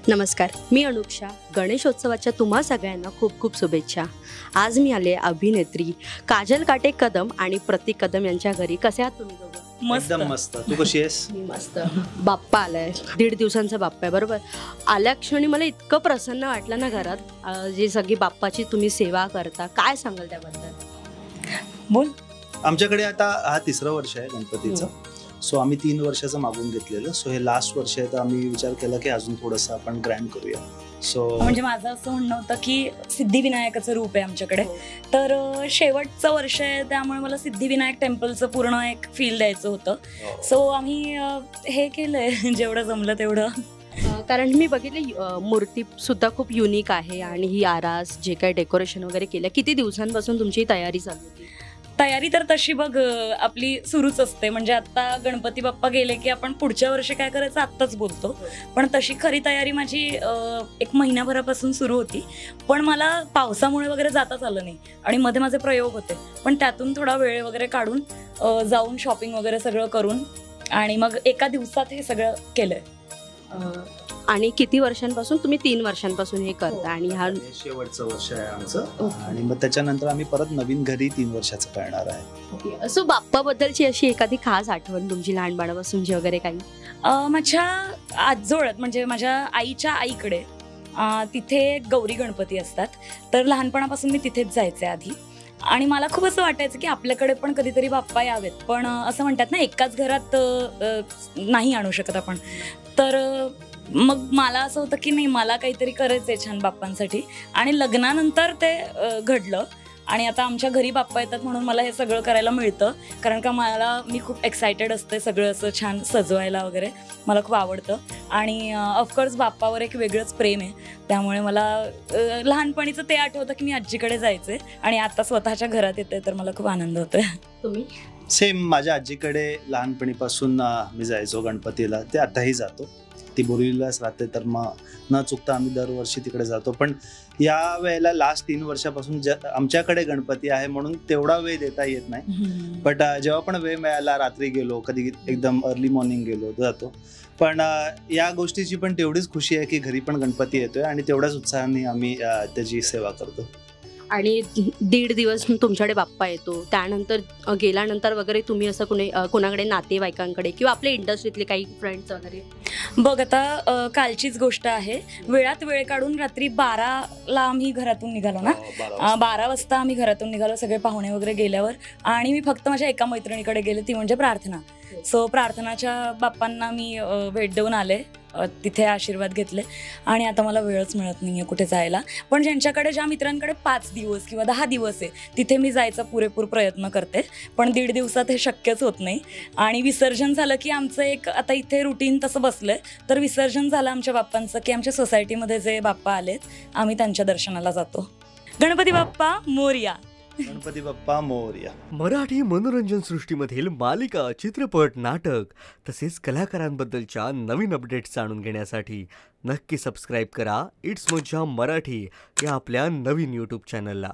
नमस्कार, मी अनुक्षा. गणेशोत्सवाच्या तुम्हा सगळ्यांना खूप खूप शुभेच्छा. आज मी आले अभिनेत्री काजल काटे कदम आणि प्रतीक कदम यांच्या घरी. कसे आहात तुम्ही दोघं? एकदम मस्त. तू कशी आहेस? मी मस्त. बाप्पा आलाय, 1.5 दिवसांचा बाप्पा आहे बरोबर. आल्या क्षणी मला इतकं प्रसन्न वाटलं ना घरात. जी सगळी बाप्पाची तुम्ही सेवा करता, काय सांगाल त्याबद्दल? बोल. आमच्याकडे आता हा 3रं वर्ष आहे गणपतीचं. सो आम्ही 3 वर्षाचं मागून घेतलेलं. सो हे लास्ट वर्ष आहे, तर आम्ही विचार केला की अजून थोडंसं आपण ग्रँड करूया. सो म्हणजे माझं असं म्हणणं होतं की सिद्धिविनायकाचं रूप आहे आमच्याकडे, तर शेवटचं वर्ष आहे त्यामुळे मला सिद्धिविनायक टेम्पलचं पूर्ण एक फील द्यायचं होतं. सो आम्ही हे केलंय जेवढं जमलं तेवढं. कारण मी बघितली मूर्ती सुद्धा खूप युनिक आहे आणि ही आरास जे काही डेकोरेशन वगैरे केलं. किती दिवसांपासून तुमची तयारी चालू होती? तयारी तर तशी बघ आपली सुरूच असते. म्हणजे आता गणपती बाप्पा गेले की आपण पुढच्या वर्षी काय करायचं आत्ताच बोलतो, पण तशी खरी तयारी माझी 1 महिन्याभरापासून सुरू होती. पण मला पावसामुळे वगैरे जाताच आलं नाही आणि मध्ये माझे प्रयोग होते, पण त्यातून थोडा वेळ वगैरे काढून जाऊन शॉपिंग वगैरे सगळं करून आणि मग एका दिवसात हे सगळं केलंय. आणि किती वर्षांपासून? तुम्ही 3 वर्षांपासून हे करता आणि हा शेवटचं वर्ष आहे आमचं. आणि मग त्याच्यानंतर आम्ही परत नवीन घरी 3 वर्षाचं करणार आहे. असं बाप्पाबद्दलची अशी एखादी खास आठवण तुमची लहानपणापासूनची वगैरे काही? माझ्या आजोळत म्हणजे माझ्या आईच्या आईकडे तिथे गौरी गणपती असतात, तर लहानपणापासून मी तिथेच जायचे आधी. आणि मला खूप असं वाटायचं की आपल्याकडे पण कधीतरी बाप्पा यावेत, पण असं म्हणतात ना एकाच घरात नाही आणू शकत आपण. तर मग मला असं होतं की नाही, मला काहीतरी करायचं आहे छान बाप्पांसाठी. आणि लग्नानंतर ते घडलं आणि आता आमच्या घरी बाप्पा येतात म्हणून मला हे सगळं करायला मिळतं. कारण का मी खूप एक्सायटेड असते सगळं असं छान सजवायला वगैरे, मला खूप आवडतं. आणि ऑफकोर्स बाप्पावर एक वेगळंच प्रेम आहे, त्यामुळे मला लहानपणीचं ते आठवतं की मी आजीकडे जायचे आणि आता स्वतःच्या घरात येते, तर मला खूप आनंद होतोय. तुम्ही? सेम, माझ्या आजीकडे लहानपणीपासून मी जायचो गणपतीला, ते आताही जातो. ती बोरिवलीलाच राहते, तर मग न चुकता आम्ही दरवर्षी तिकडे जातो. पण या वेळेला लास्ट 3 वर्षापासून आमच्याकडे गणपती आहे म्हणून तेवढा वेळ देता येत नाही. बट जेव्हा पण वेळ मिळाला, रात्री गेलो, कधी एकदम अर्ली मॉर्निंग गेलो जातो. पण या गोष्टीची पण तेवढीच खुशी आहे की घरी पण गणपती येतोय आणि तेवढ्याच उत्साहाने आम्ही त्याची सेवा करतो. आणि 1.5 दिवस तुमच्याकडे बाप्पा येतो, त्यानंतर गेल्यानंतर वगैरे तुम्ही असं कोणाकडे नातेवाईकांकडे किंवा आपल्या इंडस्ट्रीतले काही फ्रेंड्स वगैरे? बघ आता कालचीच गोष्ट आहे. वेळात वेळ काढून रात्री 12ला आम्ही घरातून निघालो ना. 12 वाजता आम्ही घरातून निघालो सगळे पाहुणे वगैरे गेल्यावर. आणि मी फक्त माझ्या एका मैत्रिणीकडे गेले, ती म्हणजे प्रार्थना. सो प्रार्थनाच्या बाप्पांना मी भेट देऊन आले, तिथे आशीर्वाद घेतले आणि आता मला वेळच मिळत नाही आहे कुठे जायला. पण ज्या मित्रांकडे 5 दिवस किंवा 10 दिवस आहे तिथे मी जायचा पुरेपूर प्रयत्न करते, पण 1.5 दिवसात हे शक्यच होत नाही. आणि विसर्जन झालं की आमचं एक आता इथे रुटीन तसं बसलंय, तर विसर्जन झालं आमच्या बाप्पांचं की आमच्या सोसायटीमध्ये जे बाप्पा आलेत आम्ही त्यांच्या दर्शनाला जातो. गणपती बाप्पा मोरया. गणपती बाप्पा मोरया. मराठी मनोरंजन सृष्टीमधील मालिका, चित्रपट, नाटक तसेच कलाकारांबद्दलच्या नवीन अपडेट्स जाणून घेण्यासाठी नक्की सबस्क्राईब करा इट्स मज्जा मराठी या आपल्या नवीन YouTube चॅनलला.